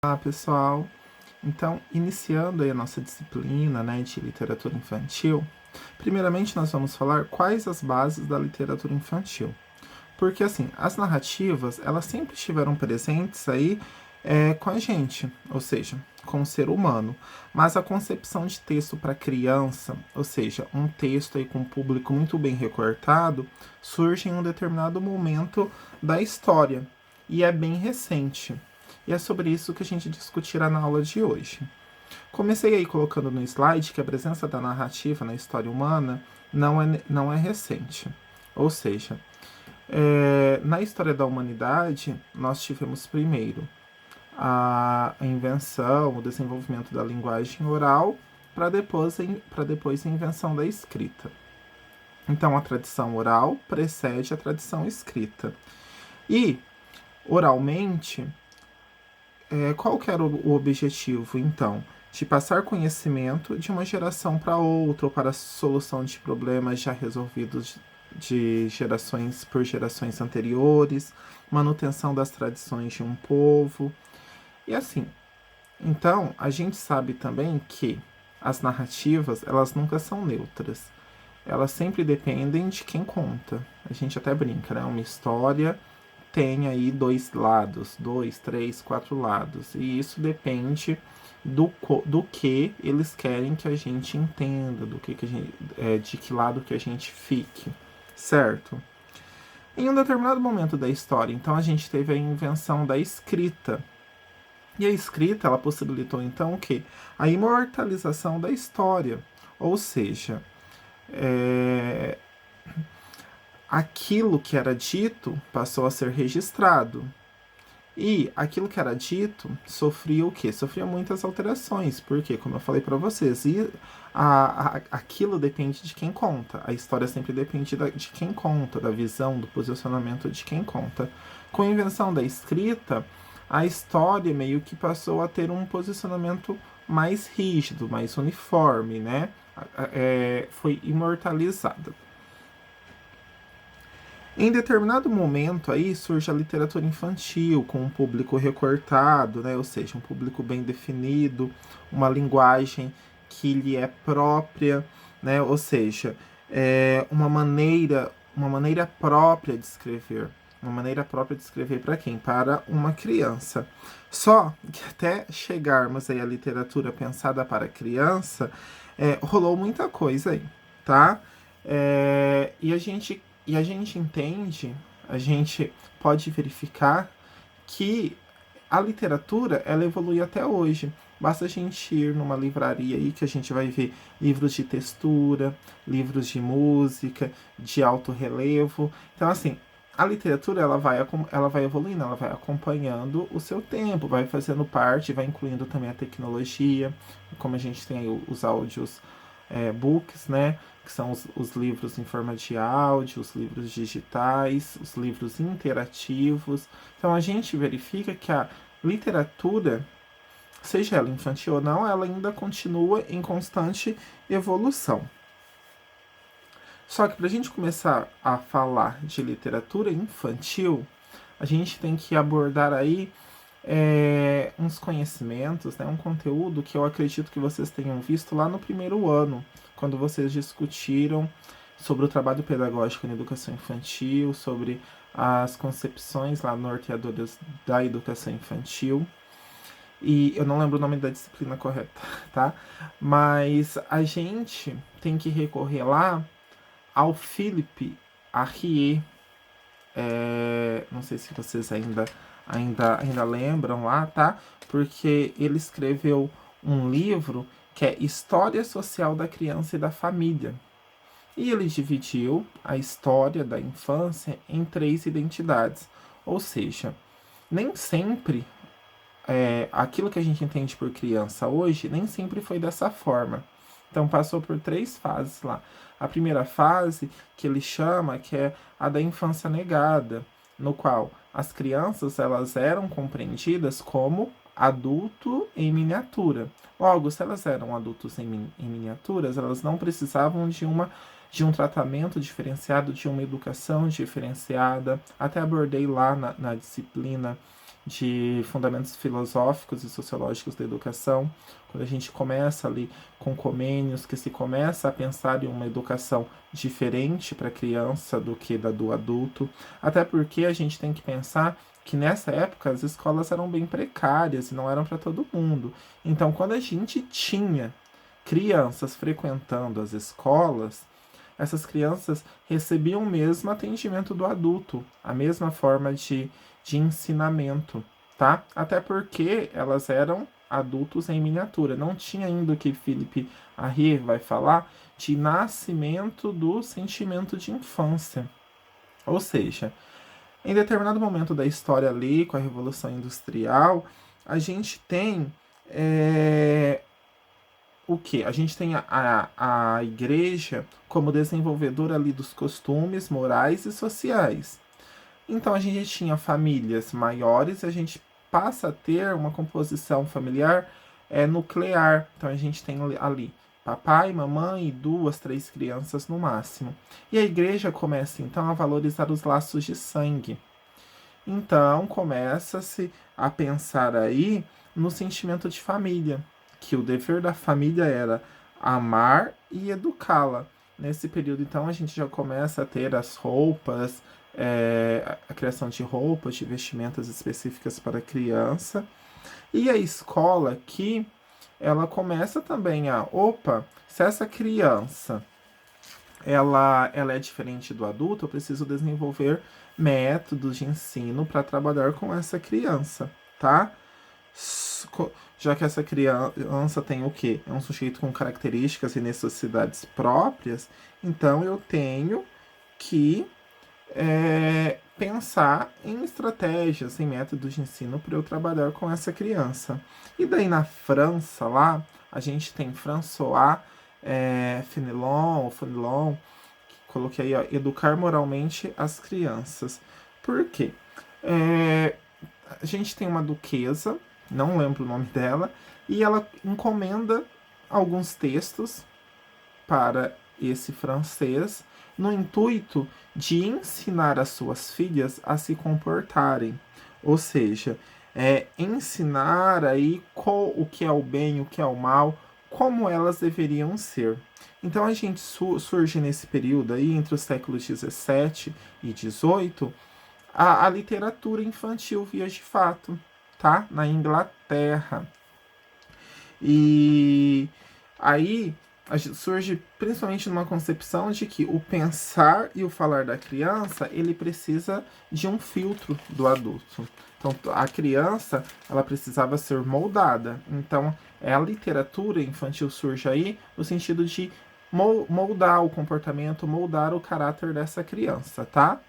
Olá, pessoal! Então, iniciando aí a nossa disciplina, né, de literatura infantil, primeiramente nós vamos falar quais as bases da literatura infantil. Porque, assim, as narrativas, elas sempre estiveram presentes aí com a gente, ou seja, com o ser humano. Mas a concepção de texto para criança, ou seja, um texto aí com um público muito bem recortado, surge em um determinado momento da história. E é bem recente. E é sobre isso que a gente discutirá na aula de hoje. Comecei aí colocando no slide que a presença da narrativa na história humana não é recente. Ou seja, na história da humanidade, nós tivemos primeiro a invenção, o desenvolvimento da linguagem oral, para depois a invenção da escrita. Então, a tradição oral precede a tradição escrita. E, oralmente, qual que era o objetivo, então? De passar conhecimento de uma geração para outra, ou para a solução de problemas já resolvidos de gerações por gerações anteriores, manutenção das tradições de um povo. E assim, então, a gente sabe também que as narrativas, elas nunca são neutras. Elas sempre dependem de quem conta. A gente até brinca, né? Uma história tem aí dois lados, dois, três, quatro lados. E isso depende do que eles querem que a gente entenda, de que lado que a gente fique, certo? Em um determinado momento da história, então, a gente teve a invenção da escrita. E a escrita, ela possibilitou, então, o quê? A imortalização da história. Ou seja, aquilo que era dito passou a ser registrado. E aquilo que era dito sofria o quê? Sofria muitas alterações, porque, como eu falei para vocês, aquilo depende de quem conta. A história sempre depende de quem conta, da visão, do posicionamento de quem conta. Com a invenção da escrita, a história meio que passou a ter um posicionamento mais rígido, mais uniforme, né? Foi imortalizada. Em determinado momento aí surge a literatura infantil, com um público recortado, né? Ou seja, um público bem definido, uma linguagem que lhe é própria, né? Ou seja, uma maneira própria de escrever. Uma maneira própria de escrever para quem? Para uma criança. Só que até chegarmos aí à literatura pensada para criança, rolou muita coisa aí, tá? E a gente entende, a gente pode verificar que a literatura, ela evolui até hoje. Basta a gente ir numa livraria aí que a gente vai ver livros de textura, livros de música, de alto relevo. Então, assim, a literatura, ela vai evoluindo, ela vai acompanhando o seu tempo, vai fazendo parte, vai incluindo também a tecnologia, como a gente tem aí os áudios, books, né? Que são os livros em forma de áudio, os livros digitais, os livros interativos. Então a gente verifica que a literatura, seja ela infantil ou não, ela ainda continua em constante evolução. Só que para a gente começar a falar de literatura infantil, a gente tem que abordar aí uns conhecimentos, né, um conteúdo que eu acredito que vocês tenham visto lá no primeiro ano, quando vocês discutiram sobre o trabalho pedagógico na educação infantil, sobre as concepções lá norteadoras da educação infantil. E eu não lembro o nome da disciplina correta, tá? Mas a gente tem que recorrer lá ao Philippe Arrier. Não sei se vocês ainda lembram lá, tá? Porque ele escreveu um livro que é História Social da Criança e da Família. E ele dividiu a história da infância em 3 identidades. Ou seja, nem sempre aquilo que a gente entende por criança hoje, nem sempre foi dessa forma. Então passou por 3 fases lá. A primeira fase, que ele chama, que é a da infância negada, no qual as crianças, elas eram compreendidas como adulto em miniatura. Logo, se elas eram adultos em miniaturas, elas não precisavam de um tratamento diferenciado, de uma educação diferenciada. Até abordei lá na disciplina de fundamentos filosóficos e sociológicos da educação, quando a gente começa ali com Comênios, que se começa a pensar em uma educação diferente para a criança do que da do adulto, até porque a gente tem que pensar que nessa época as escolas eram bem precárias e não eram para todo mundo. Então, quando a gente tinha crianças frequentando as escolas, essas crianças recebiam o mesmo atendimento do adulto, a mesma forma de ensinamento, tá? Até porque elas eram adultos em miniatura. Não tinha ainda o que Philippe Arrier vai falar de nascimento do sentimento de infância. Ou seja, em determinado momento da história ali, com a Revolução Industrial, a gente tem o que? A gente tem a igreja como desenvolvedora ali dos costumes morais e sociais. Então a gente tinha famílias maiores e a gente passa a ter uma composição familiar nuclear. Então a gente tem ali papai, mamãe e 2, 3 crianças no máximo. E a igreja começa então a valorizar os laços de sangue. Então começa-se a pensar aí no sentimento de família, que o dever da família era amar e educá-la. Nesse período, então, a gente já começa a ter as roupas, a criação de roupas, de vestimentas específicas para a criança. E a escola aqui, ela começa também opa, se essa criança ela é diferente do adulto, eu preciso desenvolver métodos de ensino para trabalhar com essa criança, tá? Já que essa criança tem o quê? É um sujeito com características e necessidades próprias, então eu tenho que pensar em estratégias, em métodos de ensino para eu trabalhar com essa criança. E daí na França, lá, a gente tem François Fenelon, que coloquei aí, ó, educar moralmente as crianças. Por quê? A gente tem uma duquesa, não lembro o nome dela, e ela encomenda alguns textos para esse francês no intuito de ensinar as suas filhas a se comportarem. Ou seja, ensinar aí o que é o bem, o que é o mal, como elas deveriam ser. Então a gente surge nesse período aí, entre os séculos 17 e 18, a literatura infantil via de fato, tá? Na Inglaterra. E aí surge principalmente numa concepção de que o pensar e o falar da criança, ele precisa de um filtro do adulto. Então, a criança, ela precisava ser moldada. Então, a literatura infantil surge aí no sentido de moldar o comportamento, moldar o caráter dessa criança, tá?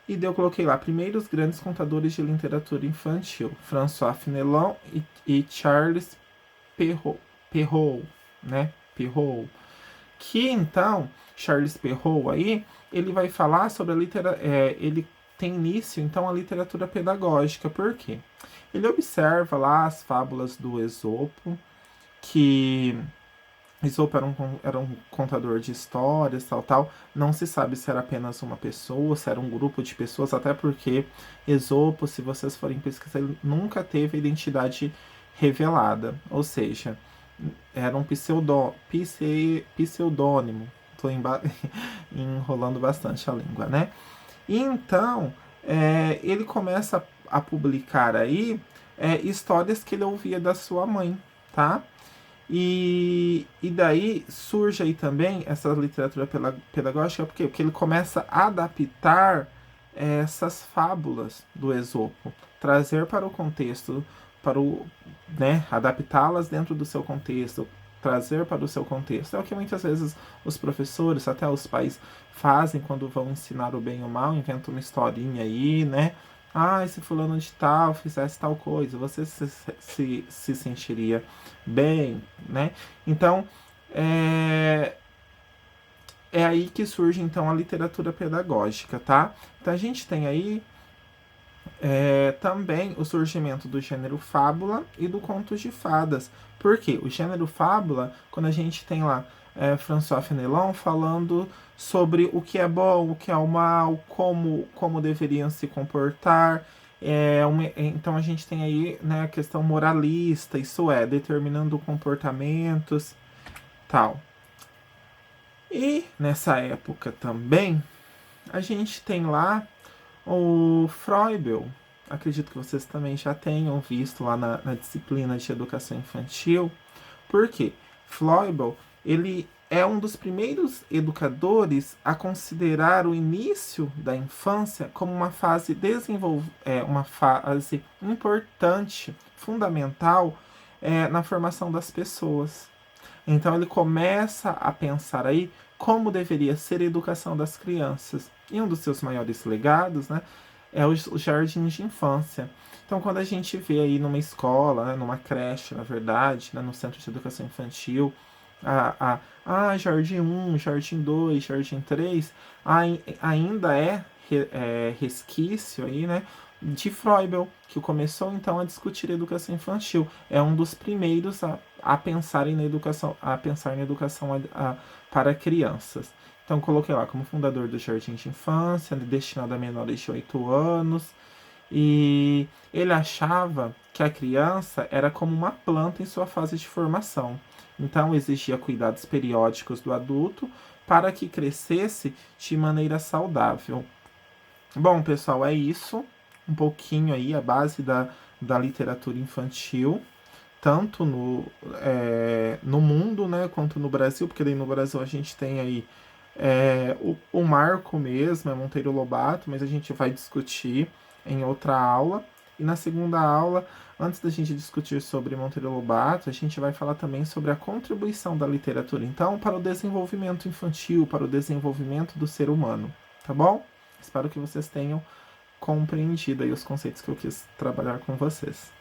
E daí eu coloquei lá, primeiros grandes contadores de literatura infantil, François Fenelon e Charles Perrault, né? Perrault. Que então, Charles Perrault aí, ele vai falar sobre a literatura, ele tem início então a literatura pedagógica. Por quê? Ele observa lá as fábulas do Esopo, que Esopo era um contador de histórias, tal. Não se sabe se era apenas uma pessoa, se era um grupo de pessoas, até porque Esopo, se vocês forem pesquisar, ele nunca teve identidade revelada. Ou seja, era um pseudônimo. Estou enrolando bastante a língua, né? E então, ele começa a publicar aí histórias que ele ouvia da sua mãe, tá? E daí surge aí também essa literatura pedagógica, por quê? Porque ele começa a adaptar essas fábulas do Esopo, trazer para o contexto, né, adaptá-las dentro do seu contexto, trazer para o seu contexto. É o que muitas vezes os professores, até os pais, fazem quando vão ensinar o bem ou o mal, inventam uma historinha aí, né? Ah, se fulano de tal fizesse tal coisa, você se sentiria bem, né? Então, é aí que surge então a literatura pedagógica, tá? Então a gente tem aí também o surgimento do gênero fábula e do conto de fadas. Por quê? O gênero fábula, quando a gente tem lá François Fenelon falando sobre o que é bom, o que é o mal, como deveriam se comportar. Então a gente tem aí, né, a questão moralista, isso é, determinando comportamentos, tal. E nessa época também, a gente tem lá o Froebel. Acredito que vocês também já tenham visto lá na disciplina de educação infantil. Por quê? Froebel, ele é um dos primeiros educadores a considerar o início da infância como uma fase importante, fundamental, na formação das pessoas. Então ele começa a pensar aí como deveria ser a educação das crianças. E um dos seus maiores legados, né, é o jardim de infância. Então, quando a gente vê aí numa escola, né, numa creche, na verdade, né, no centro de educação infantil, Jardim 1, Jardim 2, Jardim 3, ainda resquício aí, né, de Froebel, que começou então a discutir a educação infantil. É um dos primeiros a pensar na educação, para crianças. Então coloquei lá como fundador do Jardim de Infância, destinado a menores de 8 anos, e ele achava que a criança era como uma planta em sua fase de formação. Então exigia cuidados periódicos do adulto para que crescesse de maneira saudável. Bom, pessoal, é isso. Um pouquinho aí a base da literatura infantil, tanto no mundo, né, quanto no Brasil, porque daí no Brasil a gente tem aí o marco mesmo, é Monteiro Lobato, mas a gente vai discutir em outra aula. E na segunda aula, antes da gente discutir sobre Monteiro Lobato, a gente vai falar também sobre a contribuição da literatura, então, para o desenvolvimento infantil, para o desenvolvimento do ser humano, tá bom? Espero que vocês tenham compreendido aí os conceitos que eu quis trabalhar com vocês.